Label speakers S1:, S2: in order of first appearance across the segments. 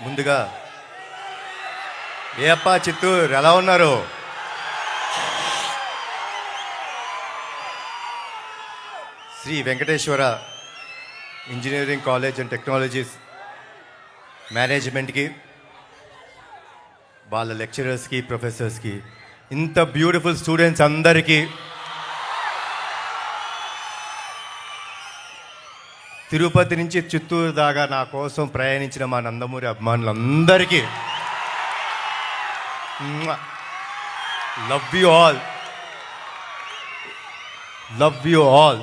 S1: ముందుగా ఏ అప్ప చిత్తూరు ఎలా ఉన్నారు? Sri Venkateswara engineering college and technologies మేనేజ్మెంట్కి, వాళ్ళ లెక్చరర్స్కి, ప్రొఫెసర్స్కి, ఇంత బ్యూటిఫుల్ స్టూడెంట్స్ అందరికీ, తిరుపతి నుంచి చిత్తూరు దాకా నా కోసం ప్రయాణించిన మా నందమూరి అభిమానులందరికీ love you all, love you all.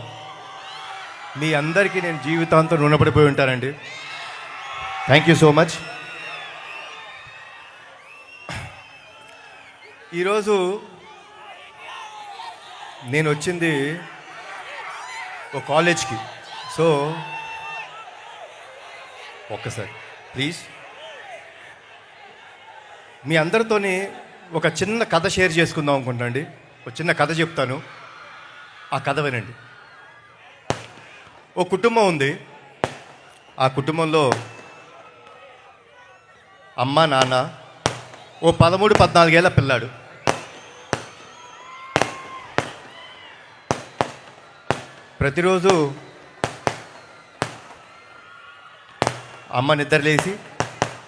S1: మీ అందరికీ నేను జీవితాంతం రుణపడిపోయి ఉంటానండి. Thank you so much. ఈరోజు నేను వచ్చింది ఒక కాలేజ్కి. సో ఒక్కసారి ప్లీజ్ మీ అందరితోని ఒక చిన్న కథ షేర్ చేసుకుందాం అనుకుంటానండి. ఒక చిన్న కథ చెప్తాను, ఆ కథ వినండి. ఓ కుటుంబం ఉంది. ఆ కుటుంబంలో అమ్మ, నాన్న, ఓ 13-14 ఏళ్ళ పిల్లాడు. ప్రతిరోజు అమ్మ నిద్రలేసి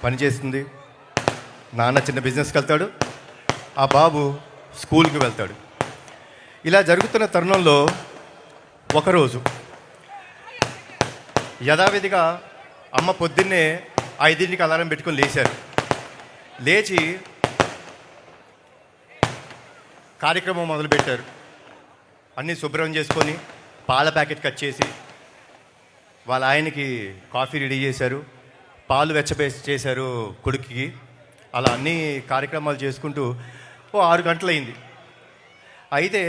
S1: పని చేస్తుంది, నాన్న చిన్న బిజినెస్కి వెళ్తాడు, ఆ బాబు స్కూల్కి వెళ్తాడు. ఇలా జరుగుతున్న తరుణంలో ఒకరోజు యథావిధిగా అమ్మ పొద్దున్నే 5ంటికి అలారం పెట్టుకొని లేచారు. లేచి కార్యక్రమం మొదలుపెట్టారు. అన్నీ శుభ్రం చేసుకొని పాల ప్యాకెట్ కట్ చేసి వాళ్ళ ఆయనకి కాఫీ రెడీ చేశారు, పాలు చేశారు కొడుకుకి. అలా అన్ని కార్యక్రమాలు చేసుకుంటూ ఓ 6 గంటలైంది. అయితే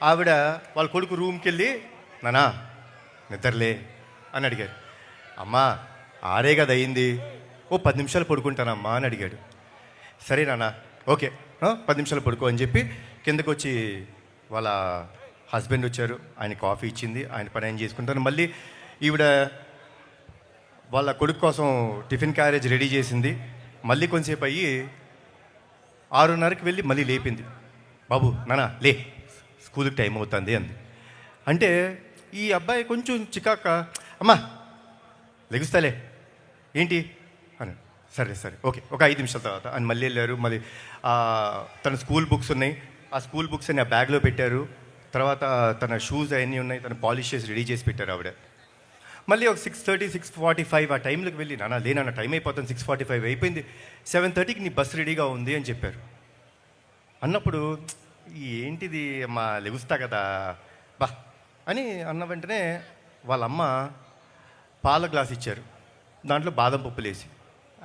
S1: ఆవిడ వాళ్ళ కొడుకు రూమ్కి వెళ్ళి, నానా నిద్రలే అని అడిగారు. అమ్మా 6 కదా అయింది, ఓ 10 నిమిషాలు పడుకుంటానమ్మా అని అడిగాడు. సరే నాన్న, ఓకే 10 నిమిషాలు పడుకో అని చెప్పి కిందకు వచ్చి వాళ్ళ హస్బెండ్ వచ్చారు. ఆయన కాఫీ ఇచ్చింది, ఆయన పని ఆయన చేసుకుంటాను. మళ్ళీ ఈవిడ వాళ్ళ కొడుకు కోసం టిఫిన్ క్యారేజ్ రెడీ చేసింది. మళ్ళీ కొంచెంసేపు అయ్యి 6:30కి వెళ్ళి మళ్ళీ లేపింది. బాబు నాన్న లే, స్కూల్కి టైం అవుతుంది అంది. అంటే ఈ అబ్బాయి కొంచెం చికాక, అమ్మా లెగుస్తాలే ఏంటి అని. సరే సరే ఓకే, ఒక 5 నిమిషాల తర్వాత అని మళ్ళీ వెళ్ళారు. మళ్ళీ తన స్కూల్ బుక్స్ ఉన్నాయి, ఆ స్కూల్ బుక్స్ అన్ని ఆ బ్యాగ్లో పెట్టారు. తర్వాత తన షూస్ అవన్నీ ఉన్నాయి, తను పాలిష్ చేసి రెడీ చేసి పెట్టారు ఆవిడ. మళ్ళీ ఒక 6:30, 6:45 ఆ టైంలోకి వెళ్ళి, నాన్న లేనన్న టైం అయిపోతుంది, 6:45 అయిపోయింది, 7:30కి నీ బస్సు రెడీగా ఉంది అని చెప్పారు. అన్నప్పుడు ఏంటిది అమ్మా లెగుస్తా కదా బా అని అన్న వెంటనే వాళ్ళ అమ్మ పాల గ్లాస్ ఇచ్చారు, దాంట్లో బాదం పప్పులు వేసి.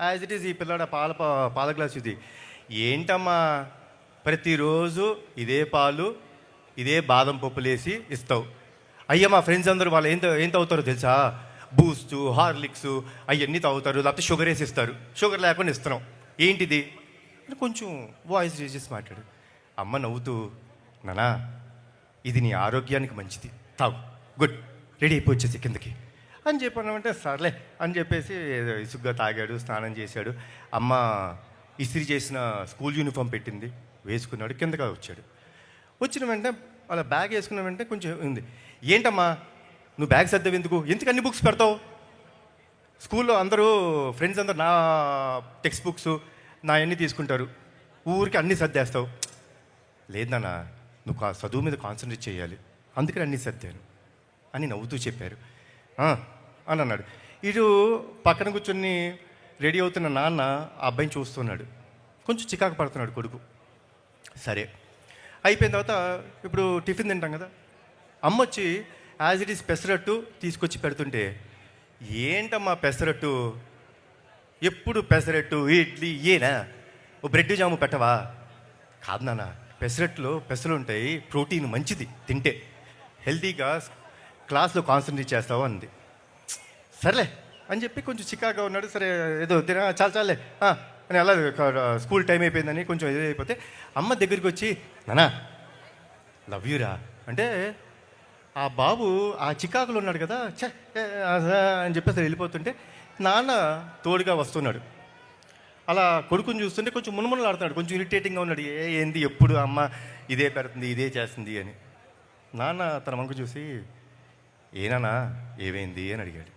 S1: యాజ్ ఇట్ ఈజ్ ఈ పిల్లాడ పాల గ్లాస్ ఇది. ఏంటమ్మా ప్రతిరోజు ఇదే పాలు ఇదే బాదం పప్పులు వేసి ఇస్తావు? అయ్యా మా ఫ్రెండ్స్ అందరూ వాళ్ళు ఏం తాగుతారో తెలుసా, బూస్ట్, హార్లిక్స్ అవన్నీ తాగుతారు, లేకపోతే షుగర్ వేసి ఇస్తారు, షుగర్ లేకుండా ఇస్తున్నాం, ఏంటిది అని కొంచెం వాయిస్ రేజ్ చేసి మాట్లాడు. అమ్మ నవ్వుతూ, నానా ఇది నీ ఆరోగ్యానికి మంచిది, తాగు, గుడ్, రెడీ అయిపోయి కిందకి అని చెప్పానంటే సర్లే అని చెప్పేసి ఇసుగ్గా తాగాడు, స్నానం చేశాడు. అమ్మ ఇస్త్రీ చేసిన స్కూల్ యూనిఫామ్ పెట్టింది, వేసుకున్నాడు, కిందగా వచ్చాడు. వచ్చిన వెంటనే అలా బ్యాగ్ వేసుకున్న వెంటనే కొంచెం ఉంది. ఏంటమ్మా నువ్వు బ్యాగ్ సర్దావు ఎందుకు అన్ని బుక్స్ పెడతావు? స్కూల్లో అందరూ ఫ్రెండ్స్ అందరూ నా టెక్స్ట్ బుక్స్ నా అన్నీ తీసుకుంటారు, ఊరికి అన్నీ సర్దేస్తావు. లేదు నాన్న, నువ్వు చదువు మీద కాన్సన్ట్రేట్ చేయాలి, అందుకని అన్నీ సర్దాను అని నవ్వుతూ చెప్పారు అని అన్నాడు. ఇటు పక్కన కూర్చొని రెడీ అవుతున్న నాన్న ఆ అబ్బాయిని చూస్తున్నాడు, కొంచెం చికాకు పడుతున్నాడు కొడుకు. సరే అయిపోయిన తర్వాత ఇప్పుడు టిఫిన్ తింటాం కదా, అమ్మ వచ్చి యాజ్ ఇట్ ఈస్ పెసరట్టు తీసుకొచ్చి పెడుతుంటే, ఏంటమ్మా పెసరట్టు, ఎప్పుడు పెసరట్టు ఇడ్లీ ఏనా, ఓ బ్రెడ్ జాము పెట్టవా? కాదు నాన్న, పెసరట్టులో పెసలు ఉంటాయి, ప్రోటీన్ మంచిది, తింటే హెల్తీగా క్లాస్లో కాన్సన్ట్రేట్ చేస్తావు అంది. సర్లే అని చెప్పి కొంచెం చికాగా ఉన్నాడు. సరే ఏదో చాలే అని అలా స్కూల్ టైం అయిపోయిందని కొంచెం ఏదో అయిపోతే అమ్మ దగ్గరికి వచ్చి, నానా లవ్ యూరా అంటే, ఆ బాబు ఆ చికాకులో ఉన్నాడు కదా, అని చెప్పేసి వెళ్ళిపోతుంటే నాన్న తోడుగా వస్తున్నాడు. అలా కొడుకుని చూస్తుంటే కొంచెం మునుమునలాడుతున్నాడు, కొంచెం ఇరిటేటింగ్గా ఉన్నాడు. ఏంది ఎప్పుడు అమ్మ ఇదే పెడుతుంది, ఇదే చేస్తుంది అని. నాన్న తన వంక చూసి, ఏనానా ఏమైంది అని అడిగాడు.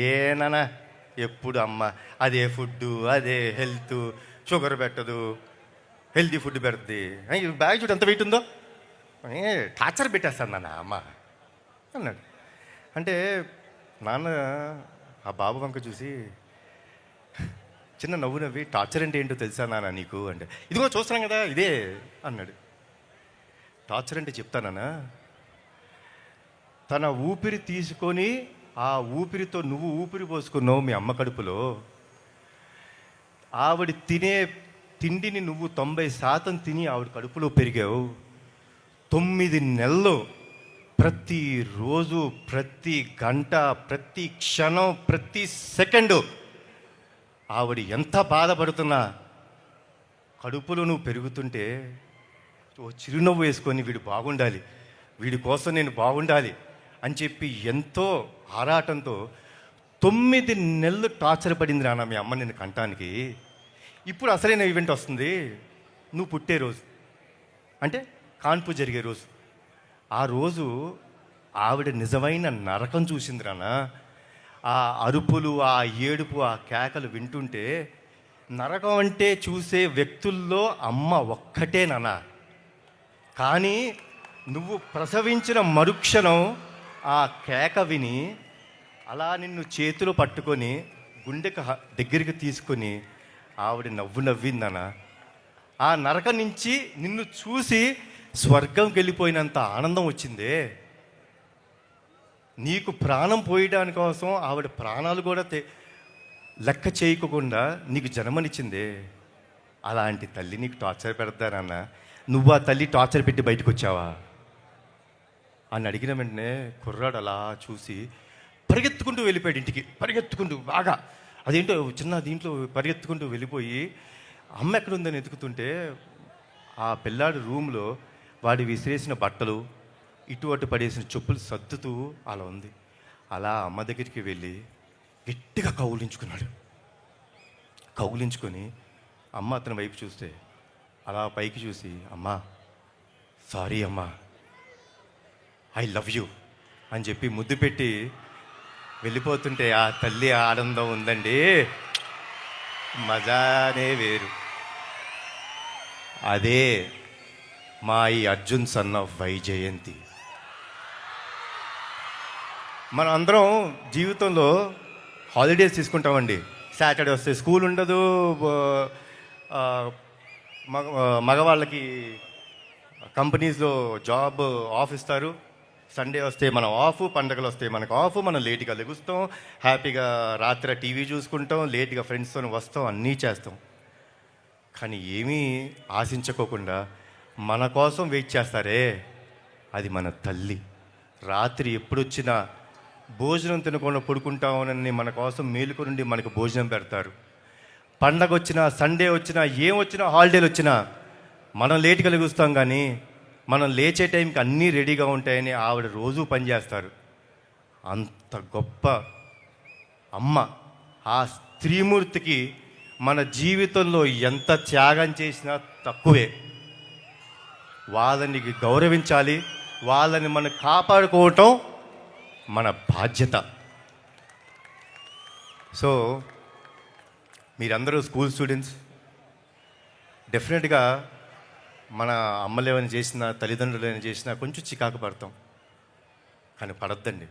S1: ఏనానా ఎప్పుడు అమ్మ అదే ఫుడ్డు, అదే హెల్త్, షుగర్ పెట్టదు, హెల్తీ ఫుడ్ పెడుతుంది, బ్యాగ్ చూడు ఎంత వెయిట్ ఉందో, టార్చర్ పెట్టేస్తాను నాన్న అమ్మ అన్నాడు. అంటే నాన్న ఆ బాబు వంక చూసి చిన్న నవ్వు నవ్వి, టార్చర్ అంటే ఏంటో తెలుసా నాన్న నీకు అంటే, ఇదిగో చూస్తున్నాం కదా ఇదే అన్నాడు. టార్చర్ అంటే చెప్తానా, తన ఊపిరి తీసుకొని ఆ ఊపిరితో నువ్వు ఊపిరి పోసుకున్నావు మీ అమ్మ కడుపులో. ఆవిడ తినే తిండిని నువ్వు 90% తిని ఆవిడ కడుపులో పెరిగావు. 9 నెలలు ప్రతిరోజు, ప్రతి గంట, ప్రతి క్షణం, ప్రతి సెకండు ఆవిడ ఎంత బాధపడుతున్నా కడుపులో నువ్వు పెరుగుతుంటే ఓ చిరునవ్వు వేసుకొని వీడు బాగుండాలి, వీడి కోసం నేను బాగుండాలి అని చెప్పి ఎంతో ఆరాటంతో 9 నెలలు టార్చర్ పడింది నాన్న మీ అమ్మ నిన్ను కంటానికి. ఇప్పుడు అసలైన ఈవెంట్ వస్తుంది, నువ్వు పుట్టే రోజు, అంటే కాన్పు జరిగే రోజు. ఆ రోజు ఆవిడ నిజమైన నరకం చూసింది నాన్న. ఆ అరుపులు, ఆ ఏడుపు, ఆ కేకలు వింటుంటే నరకం అంటే చూసే వ్యక్తుల్లో అమ్మ ఒక్కటే నాన్న. కానీ నువ్వు ప్రసవించిన మరుక్షణం ఆ కేక విని అలా నిన్ను చేతిలో పట్టుకొని గుండెకి దగ్గరికి తీసుకొని ఆవిడ నవ్వు నవ్విందన్న. ఆ నరకం నుంచి నిన్ను చూసి స్వర్గంకి వెళ్ళిపోయినంత ఆనందం వచ్చిందే. నీకు ప్రాణం పోయడానికి కోసం ఆవిడ ప్రాణాలు కూడా లెక్క చేయకుండా నీకు జన్మనిచ్చిందే. అలాంటి తల్లి నీకు టార్చర్ పెడతానన్న, నువ్వు ఆ తల్లి టార్చర్ పెట్టి బయటకు వచ్చావా అని అడిగిన వెంటనే కుర్రాడు అలా చూసి పరిగెత్తుకుంటూ వెళ్ళిపోయాడు ఇంటికి. పరిగెత్తుకుంటూ బాగా అదేంటో చిన్న దీంట్లో పరిగెత్తుకుంటూ వెళ్ళిపోయి అమ్మ ఎక్కడుందని ఎతుకుతుంటే ఆ పిల్లాడి రూమ్లో వాడి విసిరేసిన బట్టలు, ఇటు అటు పడేసిన చెప్పులు సర్దుతూ అలా ఉంది. అలా అమ్మ దగ్గరికి వెళ్ళి గట్టిగా కౌగిలించుకున్నాడు. కౌగిలించుకొని అమ్మ అతని వైపు చూస్తే అలా పైకి చూసి, అమ్మా సారీ అమ్మా, ఐ లవ్ యూ అని చెప్పి ముద్దు పెట్టి వెళ్ళిపోతుంటే ఆ తల్లి ఆనందం ఉందండి, మజానే వేరు. అదే మా ఈ అర్జున్ సన్ ఆఫ్ వైజయంతి. మనం అందరం జీవితంలో హాలిడేస్ తీసుకుంటామండి. సాటర్డే వస్తే స్కూల్ ఉండదు, మగవాళ్ళకి కంపెనీస్లో జాబ్ ఆఫ్ ఇస్తారు. సండే వస్తే మనం ఆఫ్, పండగలు వస్తే మనకు ఆఫ్, మనం లేట్గా లెగుస్తాం, హ్యాపీగా రాత్రి టీవీ చూసుకుంటాం, లేట్గా ఫ్రెండ్స్తో వస్తాం, అన్నీ చేస్తాం. కానీ ఏమీ ఆశించుకోకుండా మన కోసం వెయిట్ చేస్తారే, అది మన తల్లి. రాత్రి ఎప్పుడొచ్చినా భోజనం తినకుండా పడుకుంటామని మన కోసం మేలుకొనుండి మనకు భోజనం పెడతారు. పండగ వచ్చినా, సండే వచ్చినా, ఏం వచ్చినా, హాలిడేలు వచ్చినా మనం లేట్గా లెగుస్తాం, కానీ మనం లేచే టైంకి అన్నీ రెడీగా ఉంటాయని ఆవిడ రోజూ పనిచేస్తారు. అంత గొప్ప అమ్మ. ఆ స్త్రీమూర్తికి మన జీవితంలో ఎంత త్యాగం చేసినా తక్కువే. వాళ్ళని గౌరవించాలి, వాళ్ళని మనం కాపాడుకోవటం మన బాధ్యత. సో మీరందరూ స్కూల్ స్టూడెంట్స్, డెఫినెట్గా మన అమ్మలు ఏమైనా చేసినా, తల్లిదండ్రులు ఏమైనా చేసినా కొంచెం చికాకు పడతాం, కానీ పడద్దండి.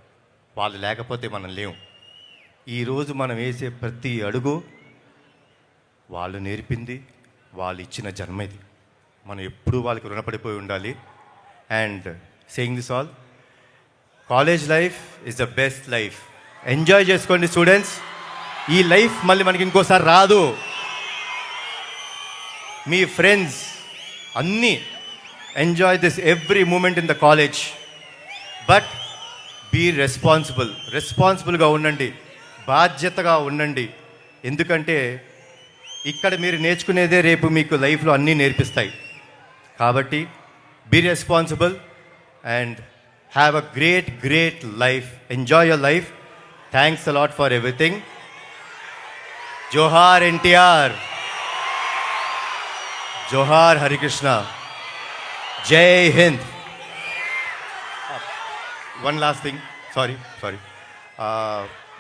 S1: వాళ్ళు లేకపోతే మనం లేవు. ఈరోజు మనం వేసే ప్రతి అడుగు వాళ్ళు నేర్పింది, వాళ్ళు ఇచ్చిన జన్మ ఇది. మనం ఎప్పుడూ వాళ్ళకి రుణపడిపోయి ఉండాలి. And saying this all, college life is the best life. Enjoy చేసుకోండి స్టూడెంట్స్. ఈ లైఫ్ మళ్ళీ మనకి ఇంకోసారి రాదు. మీ ఫ్రెండ్స్ అన్నీ enjoy this every moment in the college. But be రెస్పాన్సిబుల్గా ఉండండి, బాధ్యతగా ఉండండి. ఎందుకంటే ఇక్కడ మీరు నేర్చుకునేదే రేపు మీకు లైఫ్లో అన్నీ నేర్పిస్తాయి. కాబట్టి be responsible and have a great life. Enjoy your life. Thanks a lot for everything. జోహార్ ఎన్టీఆర్, జోహార్ హరికృష్ణ, జై Hind. One last thing, sorry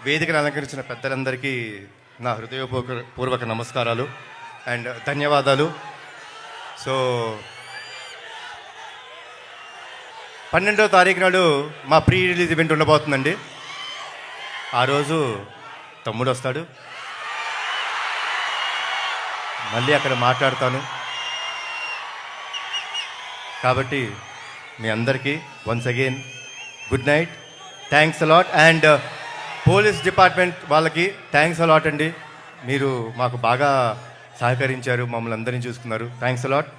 S1: వేదికను అలంకరించిన పెద్దలందరికీ నా హృదయపూర్వక నమస్కారాలు అండ్ ధన్యవాదాలు. సో 12వ తారీఖు నాడు మా ప్రీ రిలీజ్ ఈవెంట్ ఉండబోతుందండి. ఆ రోజు తమ్ముడు వస్తాడు, మళ్ళీ అక్కడ మాట్లాడతాను. కాబట్టి మీ అందరికీ once again good night, thanks a lot. And police department వాళ్ళకి థ్యాంక్స్ అలాట్ అండి. మీరు మాకు బాగా సహకరించారు, మమ్మల్ని అందరినీ చూసుకున్నారు. Thanks a lot.